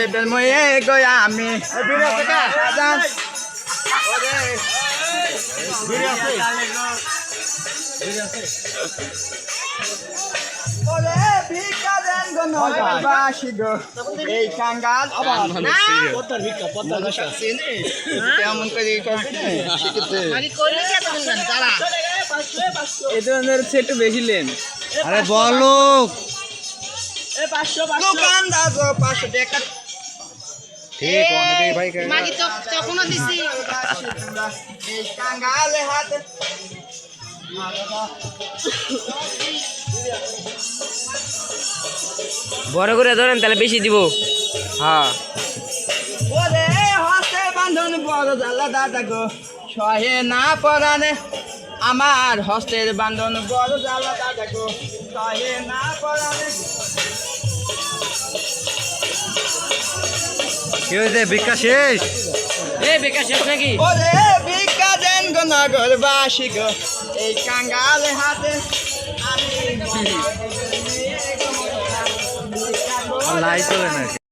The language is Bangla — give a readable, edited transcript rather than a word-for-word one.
দেবেন ময়ে গয় আমি ভিক্ষা দেন গো নগরবাসী গো এই কাঙ্গাল কেমন করে এই ধরনের হচ্ছে একটু বেশি লেন। আরে বলো দোকানদার 500 টাকা ঠিক অনেকেই ভাই মাগি তো তখনও দিছি এই কাঙ্গাল হাতে বড় করে ধরেন তাহলে বেশি দিব। হ্যাঁ ওরে হস্তে বান্ধন বড় জ্বালা দাদা গো সহে না পরানে আমার হস্তের বান্ধন বড় জ্বালা দাদা গো সহে না পরানে কি হয়েছে ভিক্ষা শেষ? এই বেকার শেষ নাকি? ওরে ভিক্ষা দেন গো নগরবাসী গো এই কাঙ্গাল হাতে আমি লাই চলে না।